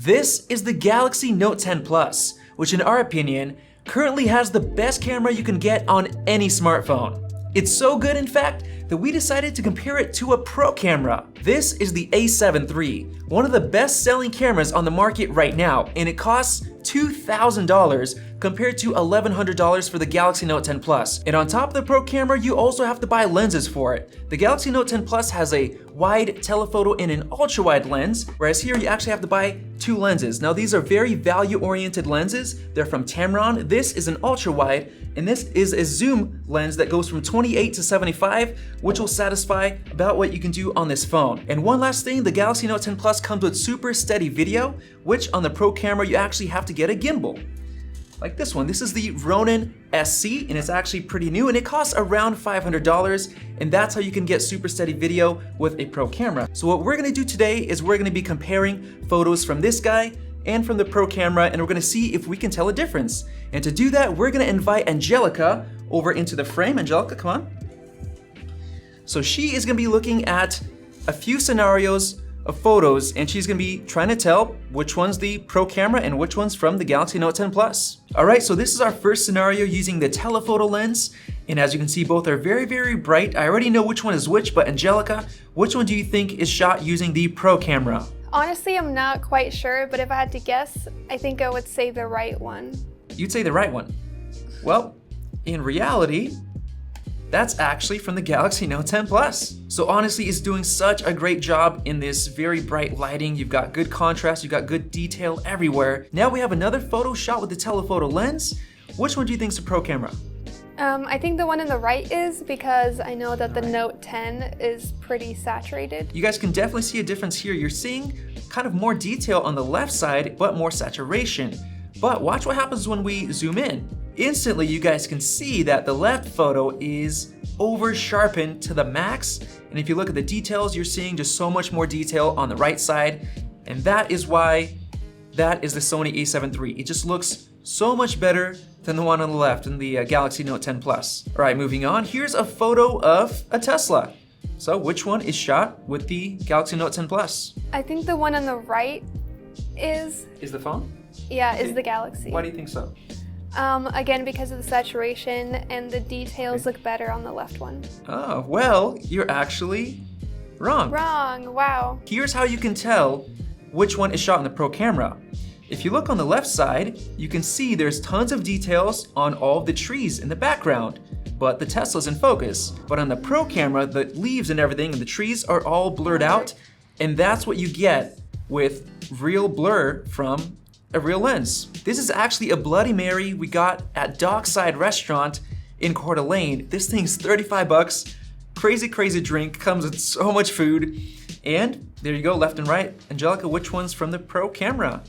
This is the Galaxy Note 10 Plus, which in our opinion, currently has the best camera you can get on any smartphone. It's so good, in fact, that we decided to compare it to a pro camera. This is the A7 III, one of the best-selling cameras on the market right now, and it costs $2,000 compared to $1,100 for the Galaxy Note 10 Plus. And on top of the pro camera, you also have to buy lenses for it. The Galaxy Note 10 Plus has a wide telephoto and an ultra-wide lens, whereas here you actually have to buy two lenses. Now these are very value-oriented lenses. They're from Tamron. This is an ultra-wide, and this is a zoom lens that goes from 28 to 75, which will satisfy about what you can do on this phone. And one last thing, the Galaxy Note 10 Plus comes with super steady video, which on the pro camera you actually have to get a gimbal. Like this one. This is the Ronin SC, and it's actually pretty new, and it costs around $500, and that's how you can get super steady video with a pro camera. So what we're gonna do today is we're gonna be comparing photos from this guy and from the pro camera, and we're gonna see if we can tell a difference. And to do that, we're gonna invite Angelica over into the frame. Angelica, come on. So she is gonna be looking at a few scenarios of photos, and she's gonna be trying to tell which one's the pro camera and which one's from the Galaxy Note 10 Plus. All right, so this is our first scenario using the telephoto lens, and as you can see, both are very, very bright. I already know which one is which, but Angelica, which one do you think is shot using the pro camera? Honestly, I'm not quite sure, but if I had to guess, I think I would say the right one. You'd say the right one. Well, in reality, that's actually from the Galaxy Note 10 Plus. So honestly, it's doing such a great job in this very bright lighting. You've got good contrast, you've got good detail everywhere. Now we have another photo shot with the telephoto lens. Which one do you think is the pro camera? I think the one on the right is, because I know that the Note 10 is pretty saturated. You guys can definitely see a difference here. You're seeing kind of more detail on the left side, but more saturation. But watch what happens when we zoom in. Instantly, you guys can see that the left photo is over sharpened to the max. And if you look at the details, you're seeing just so much more detail on the right side. And that is why that is the Sony A7 III. It just looks so much better than the one on the left in the Galaxy Note 10 Plus. All right, moving on. Here's a photo of a Tesla. So which one is shot with the Galaxy Note 10 Plus? I think the one on the right is... Is the phone? Yeah, is the Galaxy. Why do you think so? Again, because of the saturation and the details look better on the left one. Oh, well, you're actually wrong. Wrong, wow. Here's how you can tell which one is shot in the pro camera. If you look on the left side, you can see there's tons of details on all of the trees in the background, but the Tesla's in focus. But on the pro camera, the leaves and everything and the trees are all blurred out, and that's what you get with real blur from a real lens. This is actually a Bloody Mary we got at Dockside Restaurant in Coeur d'Alene. This thing's 35 bucks. Crazy, crazy drink, comes with so much food. And there you go, left and right. Angelica, which one's from the pro camera?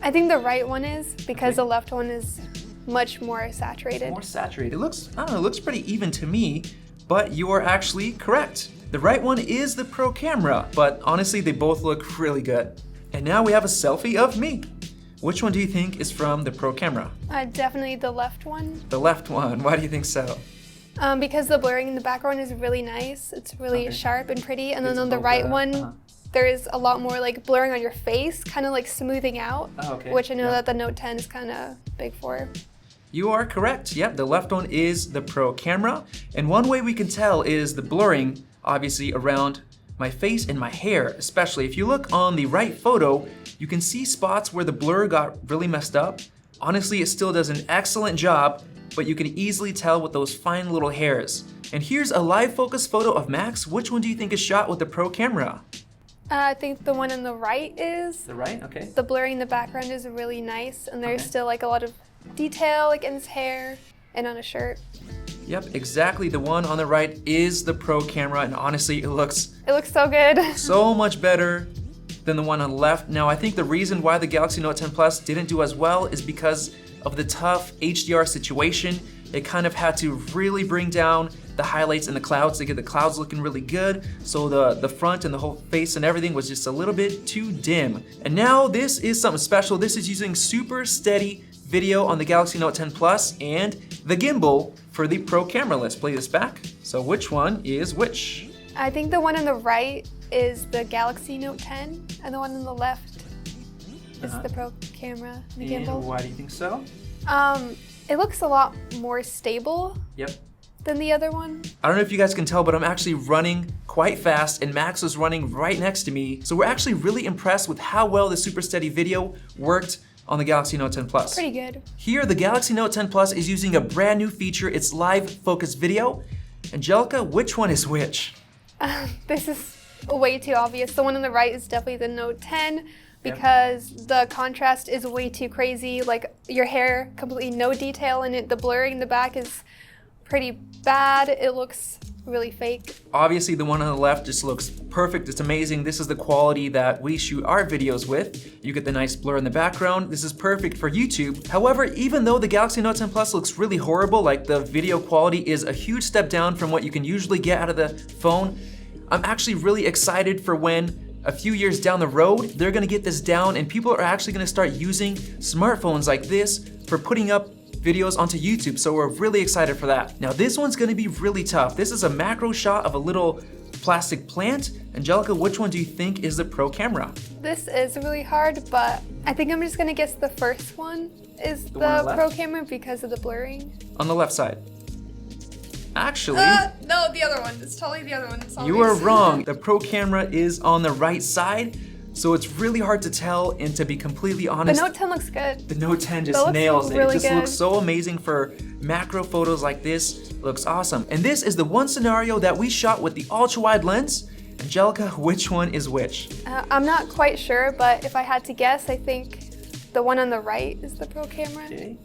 I think the right one is, because the left one is much more saturated. More saturated. It looks, I don't know, it looks pretty even to me, but you are actually correct. The right one is the pro camera, but honestly, they both look really good. And now we have a selfie of me. Which one do you think is from the pro camera? Definitely the left one. The left one. Why do you think so? Because the blurring in the background is really nice. It's really sharp and pretty. And then on the right one, there is a lot more like blurring on your face, kind of like smoothing out, which I know that the Note 10 is kind of big for. You are correct. Yep, the left one is the pro camera. And one way we can tell is the blurring, obviously, around my face and my hair, especially. If you look on the right photo, you can see spots where the blur got really messed up. Honestly, it still does an excellent job, but you can easily tell with those fine little hairs. And here's a live focus photo of Max. Which one do you think is shot with the pro camera? I think the one on the right is. The right, okay. The blurring in the background is really nice, and there's still like a lot of detail like in his hair and on his shirt. Yep, exactly. The one on the right is the pro camera, and honestly, it looks so good. so much better than the one on the left. Now, I think the reason why the Galaxy Note 10 Plus didn't do as well is because of the tough HDR situation. It kind of had to really bring down the highlights in the clouds to get the clouds looking really good. So the front and the whole face and everything was just a little bit too dim. And now this is something special. This is using super steady video on the Galaxy Note 10 Plus and the gimbal for the pro camera. Let's play this back. So which one is which? I think the one on the right is the Galaxy Note 10, and the one on the left is the Pro camera, the gimbal. And why do you think so? It looks a lot more stable. Yep. Than the other one. I don't know if you guys can tell, but I'm actually running quite fast and Max was running right next to me. So we're actually really impressed with how well the Super Steady video worked on the Galaxy Note 10 Plus. Pretty good. Here, the Galaxy Note 10 Plus is using a brand new feature. It's live focus video. Angelica, which one is which? This is way too obvious. The one on the right is definitely the Note 10 because the contrast is way too crazy. Like your hair, completely no detail in it. The blurring in the back is pretty bad. It looks really fake. Obviously, the one on the left just looks perfect. It's amazing. This is the quality that we shoot our videos with. You get the nice blur in the background. This is perfect for YouTube. However, even though the Galaxy Note 10 Plus looks really horrible, like the video quality is a huge step down from what you can usually get out of the phone, I'm actually really excited for when a few years down the road, they're gonna get this down and people are actually gonna start using smartphones like this for putting up videos onto YouTube, so we're really excited for that. Now this one's gonna be really tough. This is a macro shot of a little plastic plant. Angelica, which one do you think is the Pro camera? This is really hard, but I think I'm just gonna guess the first one is the Pro camera because of the blurring. On the left side. Actually, no, the other one. It's totally the other one. You are wrong. The Pro camera is on the right side. So it's really hard to tell, and to be completely honest, the Note 10 looks good. The Note 10 just nails it. Really it just looks so amazing for macro photos like this. It looks awesome. And this is the one scenario that we shot with the ultra-wide lens. Angelica, which one is which? I'm not quite sure, but if I had to guess, I think the one on the right is the Pro camera. Okay.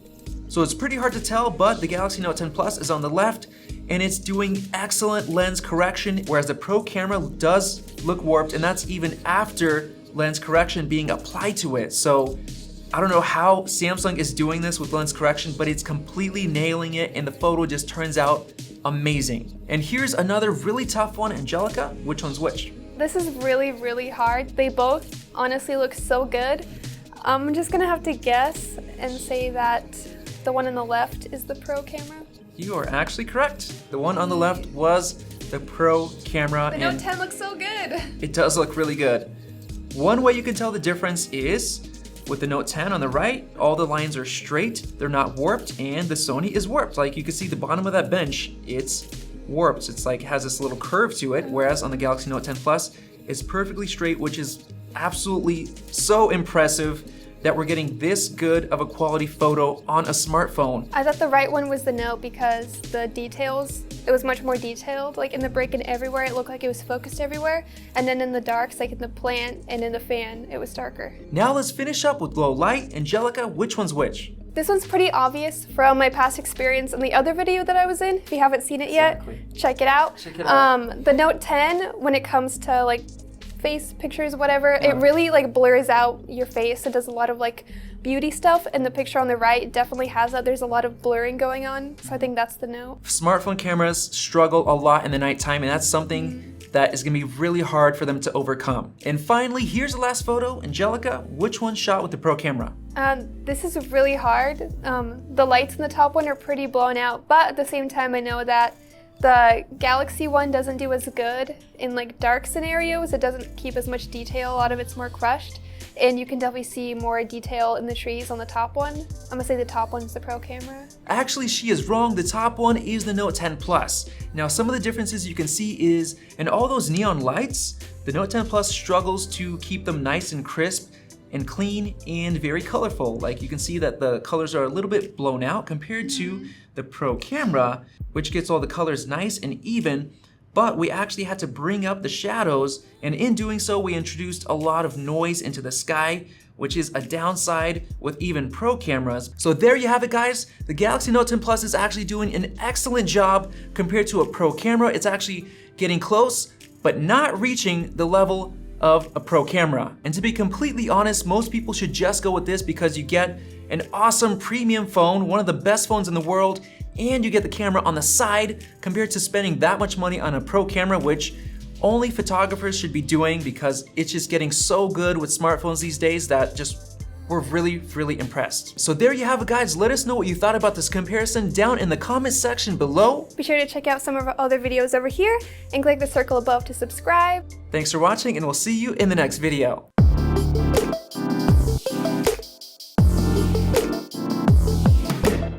So it's pretty hard to tell, but the Galaxy Note 10 Plus is on the left, and it's doing excellent lens correction, whereas the Pro camera does look warped, and that's even after lens correction being applied to it. So I don't know how Samsung is doing this with lens correction, but it's completely nailing it and the photo just turns out amazing. And here's another really tough one. Angelica, which one's which? This is really, really hard. They both honestly look so good. I'm just gonna have to guess and say that the one on the left is the Pro camera. You are actually correct. The one on the left was the Pro camera. The Note 10 looks so good. It does look really good. One way you can tell the difference is with the Note 10 on the right, all the lines are straight, they're not warped, and the Sony is warped. Like you can see the bottom of that bench, it's warped. It's like has this little curve to it, whereas on the Galaxy Note 10 Plus, it's perfectly straight, which is absolutely so impressive that we're getting this good of a quality photo on a smartphone. I thought the right one was the Note because the details, it was much more detailed. Like in the break and everywhere, it looked like it was focused everywhere. And then in the darks, like in the plant and in the fan, it was darker. Now let's finish up with low light. Angelica, which one's which? This one's pretty obvious from my past experience in the other video that I was in. If you haven't seen it yet, check it out. The Note 10, when it comes to like face pictures, whatever, it really like blurs out your face. It does a lot of like beauty stuff, and the picture on the right definitely has that. There's a lot of blurring going on, so I think that's the Note. Smartphone cameras struggle a lot in the nighttime, and that's something that is gonna be really hard for them to overcome. And finally, here's the last photo. Angelica, which one shot with the Pro camera? This is really hard. The lights in the top one are pretty blown out, but at the same time, I know that the Galaxy one doesn't do as good in like dark scenarios. It doesn't keep as much detail. A lot of it's more crushed. And you can definitely see more detail in the trees on the top one. I'm gonna say the top one's the Pro camera. Actually, she is wrong. The top one is the Note 10 Plus. Now, some of the differences you can see is in all those neon lights, the Note 10 Plus struggles to keep them nice and crisp and clean and very colorful. Like you can see that the colors are a little bit blown out compared to the Pro camera, which gets all the colors nice and even, but we actually had to bring up the shadows, and in doing so, we introduced a lot of noise into the sky, which is a downside with even Pro cameras. So there you have it, guys. The Galaxy Note 10 Plus is actually doing an excellent job compared to a Pro camera. It's actually getting close, but not reaching the level of a Pro camera. And to be completely honest, most people should just go with this because you get an awesome premium phone, one of the best phones in the world, and you get the camera on the side compared to spending that much money on a Pro camera, which only photographers should be doing because it's just getting so good with smartphones these days that just we're really impressed. So there you have it, guys. Let us know what you thought about this comparison down in the comment section below. Be sure to check out some of our other videos over here and click the circle above to subscribe. Thanks for watching, and we'll see you in the next video.